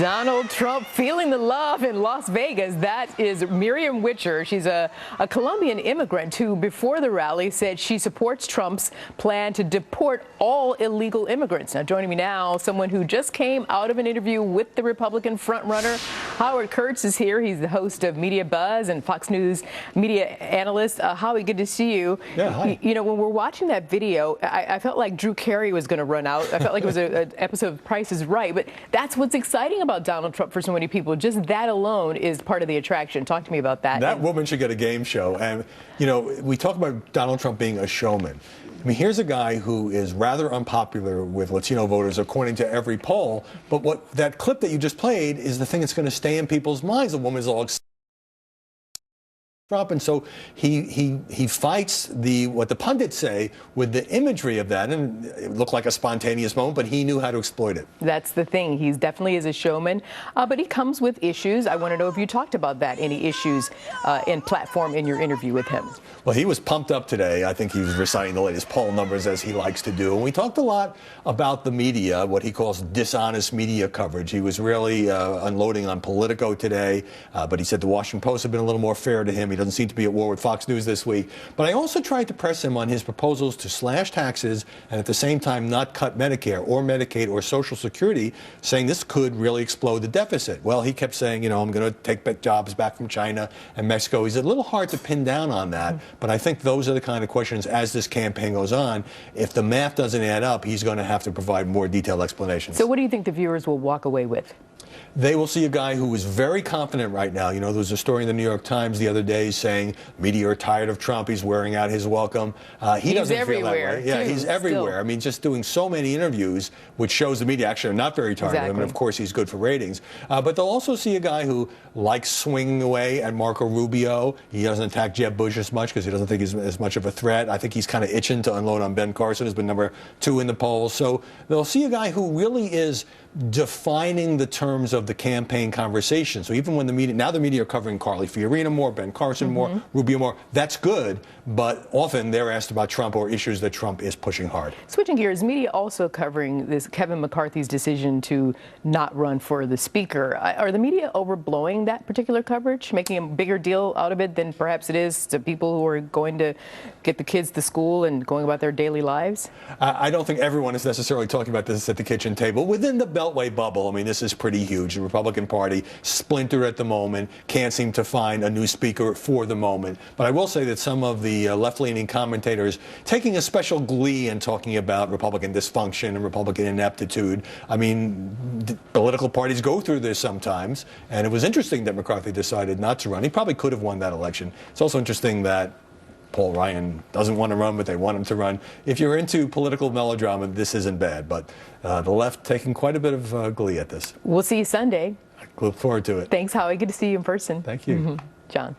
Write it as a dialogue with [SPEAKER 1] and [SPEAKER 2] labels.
[SPEAKER 1] Donald Trump feeling the love in Las Vegas. That is Miriam Witcher. She's a Colombian immigrant who, before the rally, said she supports Trump's plan to deport all illegal immigrants. Now, joining me now, someone who just came out of an interview with the Republican frontrunner. Howell Kurtz is here. He's the host of Media Buzz and Fox News media analyst. Howie, good to see you.
[SPEAKER 2] Yeah, hi.
[SPEAKER 1] You know, when we're watching that video, I felt like Drew Carey was going to run out. I felt like it was an episode of Price is Right. But that's what's exciting about Donald Trump for so many people. Just that alone is part of the attraction. Talk to me about that.
[SPEAKER 2] That woman should get a game show. And, you know, we talk about Donald Trump being a showman. I mean, here's a guy who is rather unpopular with Latino voters, according to every poll. But what that clip that you just played is the thing that's going to stay in people's minds. The woman's all excited. Trump, and so he fights what the pundits say with the imagery of that, and it looked like a spontaneous moment, but he knew how to exploit it.
[SPEAKER 1] That's the thing. He definitely is a showman, but he comes with issues. I want to know if you talked about that, any issues in platform in your interview with him.
[SPEAKER 2] Well, he was pumped up today. I think he was reciting the latest poll numbers, as he likes to do. And we talked a lot about the media, what he calls dishonest media coverage. He was really unloading on Politico today, but he said the Washington Post had been a little more fair to him. He doesn't seem to be at war with Fox News this week. But I also tried to press him on his proposals to slash taxes and at the same time not cut Medicare or Medicaid or Social Security, saying this could really explode the deficit. Well, he kept saying, you know, I'm going to take jobs back from China and Mexico. He's a little hard to pin down on that, but I think those are the kind of questions as this campaign goes on. If the math doesn't add up, he's going to have to provide more detailed explanations.
[SPEAKER 1] So what do you think the viewers will walk away with?
[SPEAKER 2] They will see a guy who is very confident right now. You know, there was a story in the New York Times the other day saying media are tired of Trump. He's wearing out his welcome. He doesn't
[SPEAKER 1] everywhere,
[SPEAKER 2] feel that way. Yeah, he's everywhere.
[SPEAKER 1] Still.
[SPEAKER 2] I mean, just doing so many interviews, which shows the media actually are not very tired of him. And of course, he's good for ratings. But they'll also see a guy who likes swinging away at Marco Rubio. He doesn't attack Jeb Bush as much because he doesn't think he's as much of a threat. I think he's kind of itching to unload on Ben Carson, who's been #2 in the polls. So they'll see a guy who really is defining the terms of the campaign conversation. So even when the media are covering Carly Fiorina more, Ben Carson more, Rubio more, that's good, but often they're asked about Trump or issues that Trump is pushing hard.
[SPEAKER 1] Switching gears, media also covering this Kevin McCarthy's decision to not run for the speaker. Are the media overblowing that particular coverage, making a bigger deal out of it than perhaps it is to people who are going to get the kids to school and going about their daily lives?
[SPEAKER 2] I don't think everyone is necessarily talking about this at the kitchen table. Within the Beltway bubble, I mean, this is pretty huge. The Republican Party splintered at the moment, can't seem to find a new speaker for the moment. But I will say that some of the left-leaning commentators taking a special glee in talking about Republican dysfunction and Republican ineptitude. I mean, political parties go through this sometimes, and it was interesting that McCarthy decided not to run. He probably could have won that election. It's also interesting that Paul Ryan doesn't want to run, but they want him to run. If you're into political melodrama, this isn't bad. But the left taking quite a bit of glee at this.
[SPEAKER 1] We'll see you Sunday.
[SPEAKER 2] I look forward to it.
[SPEAKER 1] Thanks, Howie. Good to see you in person.
[SPEAKER 2] Thank you.
[SPEAKER 1] John.